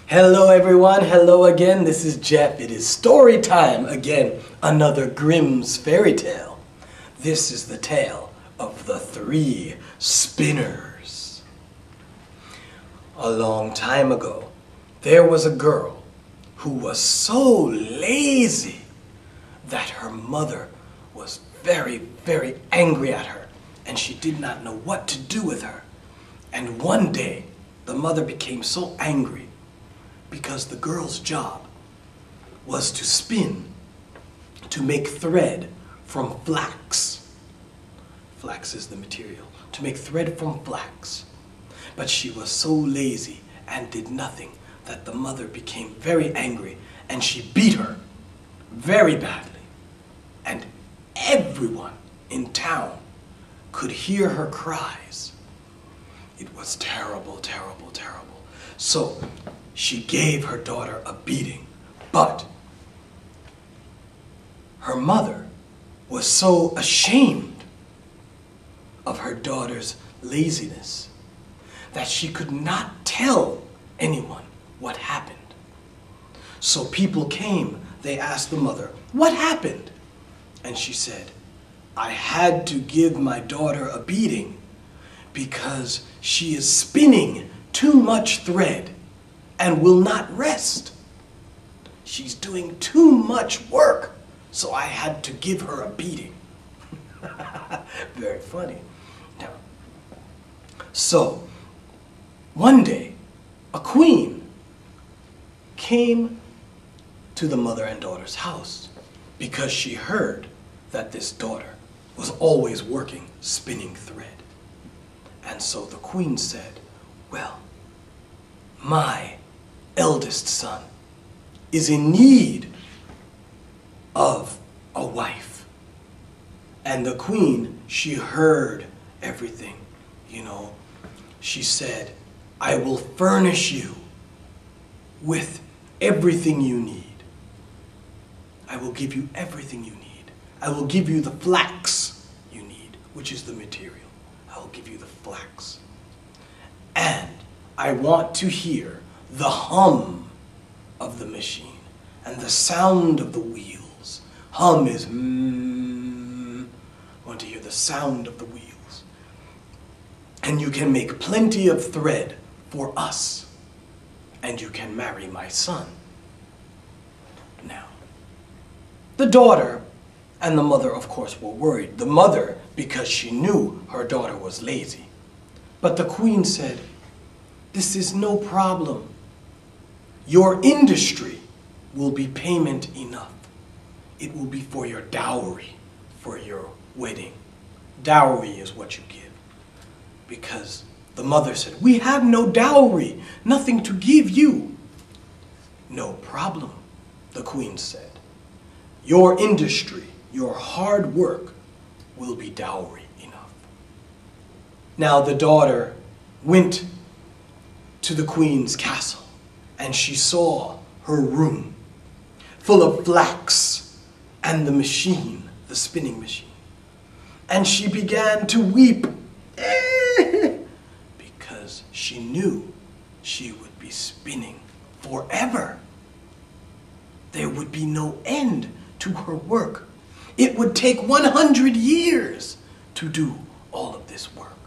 Hello everyone, hello again, this is Jeff. It is story time again, another Grimm's fairy tale. This is the tale of the three spinners. A long time ago, there was a girl who was so lazy that her mother was very angry at her, and she did not know what to do with her. And one day, the mother became so angry because the girl's job was to spin, to make thread from flax. Flax is the material. To make thread from flax. But she was so lazy and did nothing that the mother became very angry, and she beat her very badly. And everyone in town could hear her cries. It was terrible, terrible, terrible. So she gave her daughter a beating, but her mother was so ashamed of her daughter's laziness that she could not tell anyone what happened. So people came, they asked the mother, "What happened?" And she said, "I had to give my daughter a beating because she is spinning too much thread and will not rest. She's doing too much work, so I had to give her a beating." Very funny. Now, so, one day, a queen came to the mother and daughter's house because she heard that this daughter was always working, spinning thread. And so the queen said, "Well, my eldest son is in need of a wife." And the queen, she heard everything, She said, "I will furnish you with everything you need. I will give you everything you need. I will give you the flax you need," which is the material. "I will give you the flax. And I want to hear the hum of the machine and the sound of the wheels." Hum is I want to hear the sound of the wheels. "And you can make plenty of thread for us, and you can marry my son." Now, the daughter and the mother, of course, were worried. The mother, because she knew her daughter was lazy. But the queen said, "This is no problem. Your industry will be payment enough. It will be for your dowry, for your wedding." Dowry is what you give. Because the mother said, "We have no dowry, nothing to give you." "No problem," the queen said. "Your industry, your hard work will be dowry enough." Now the daughter went to the queen's castle, and she saw her room full of flax and the machine, the spinning machine. And she began to weep because she knew she would be spinning forever. There would be no end to her work. It would take 100 years to do all of this work.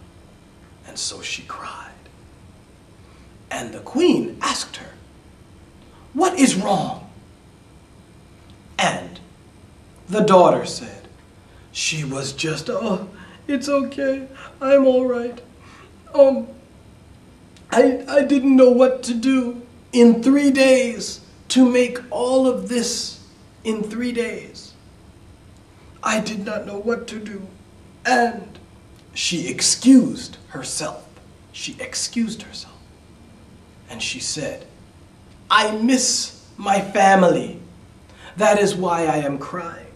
And so she cried. And the queen asked her, "What is wrong?" And the daughter said, she was just, "Oh, it's okay, I'm all right. I didn't know what to do in 3 days to make all of this in 3 days. I did not know what to do." And she excused herself. She excused herself. And she said, "I miss my family. That is why I am crying."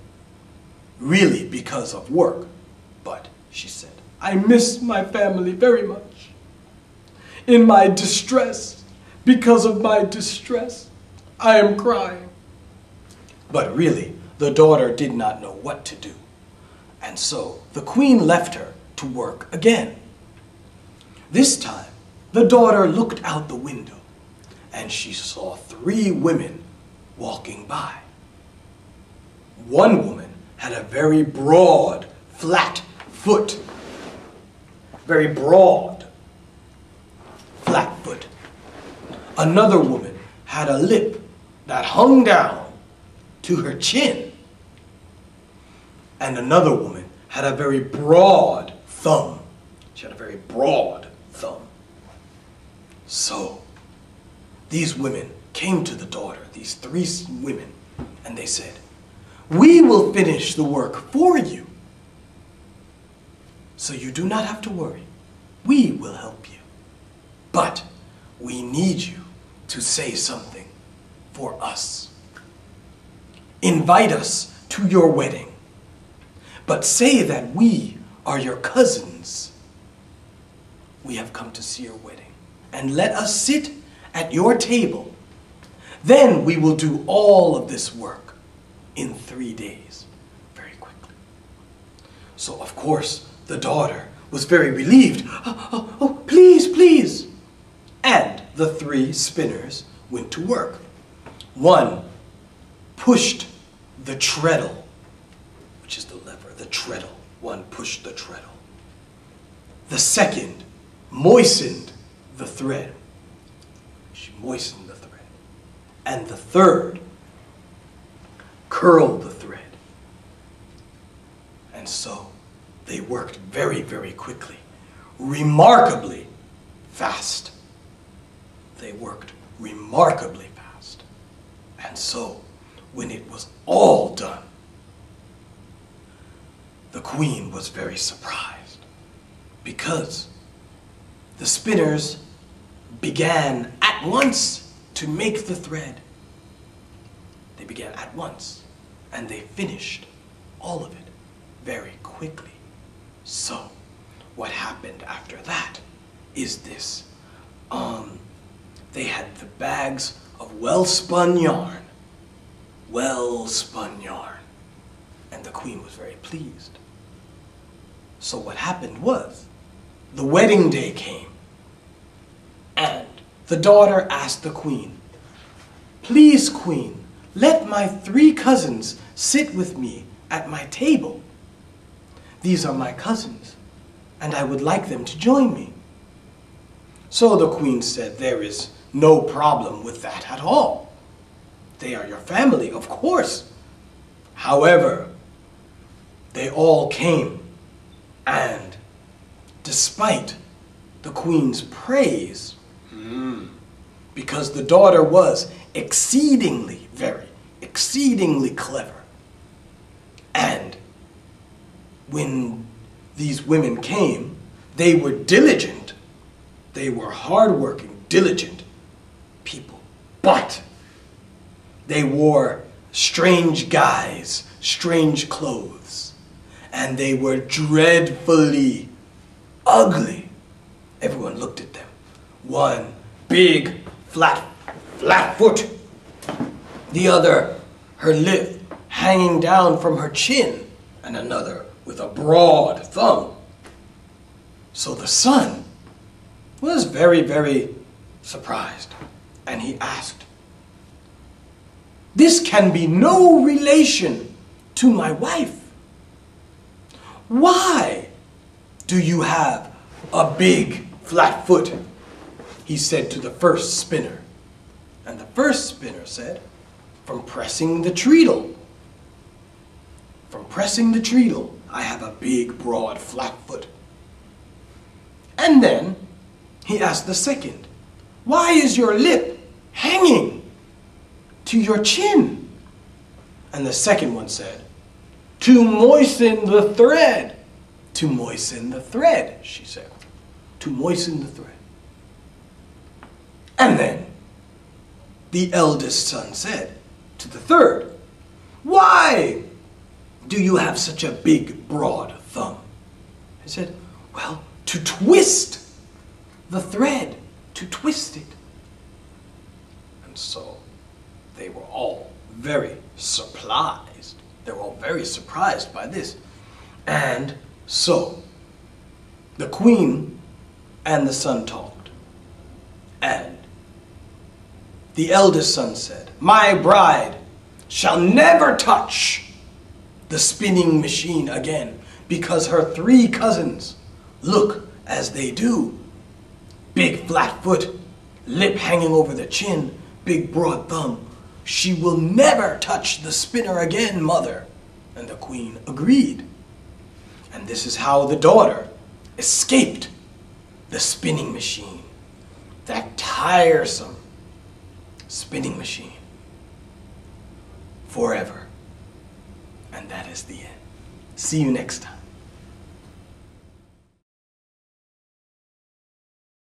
Really because of work. But she said, "I miss my family very much. In my distress, because of my distress, I am crying." But really, the daughter did not know what to do. And so the queen left her to work again. This time, the daughter looked out the window and she saw 3 women walking by. One woman had a very broad, flat foot. Very broad, flat foot. Another woman had a lip that hung down to her chin. And another woman had a very broad thumb. She had a very broad thumb. So, these women came to the daughter, these 3 women, and they said, "We will finish the work for you. So you do not have to worry. We will help you. But we need you to say something for us. Invite us to your wedding, but say that we are your cousins. We have come to see your wedding, and let us sit at your table. Then we will do all of this work in 3 days, very quickly." So of course, the daughter was very relieved. Oh, please, please. And the 3 spinners went to work. One pushed the treadle, which is the lever, the treadle. One pushed the treadle. The second moistened the thread. She moistened the thread. And the third curled the thread. And so they worked very, very quickly, remarkably fast. They worked remarkably fast. And so, when it was all done, the queen was very surprised, because the spinners began at once to make the thread. They began at once, and they finished all of it very quickly. So, what happened after that is this. They had the bags of well-spun yarn. Well-spun yarn. And the queen was very pleased. So what happened was, the wedding day came, and the daughter asked the queen, "Please, queen, let my 3 cousins sit with me at my table. These are my cousins, and I would like them to join me." So the queen said, "There is no problem with that at all. They are your family, of course." However, they all came, and despite the queen's praise, because the daughter was exceedingly clever, and when these women came, they were diligent. They were hardworking, diligent people. But they wore strange guise, strange clothes, and they were dreadfully ugly. Everyone looked at them. One big, flat foot. The other, her lip hanging down from her chin, and another with a broad thumb. So the son was very, very surprised, and he asked, "This can be no relation to my wife. Why do you have a big flat foot?" he said to the first spinner. And the first spinner said, "From pressing the treadle. From pressing the treadle, I have a big, broad, flat foot." And then he asked the second, "Why is your lip hanging to your chin?" And the second one said, "To moisten the thread." "To moisten the thread," she said. "To moisten the thread." And then the eldest son said to the third, "Why do you have such a big, broad thumb?" He said, "Well, to twist the thread, to twist it." And so they were all very surprised. They were all very surprised by this. And so the queen and the son talked. And The eldest son said, "My bride shall never touch the spinning machine again, because her 3 cousins look as they do. Big flat foot, lip hanging over the chin, big broad thumb. She will never touch the spinner again, mother." And the queen agreed. And this is how the daughter escaped the spinning machine, that tiresome spinning machine, forever. And that is the end. See you next time.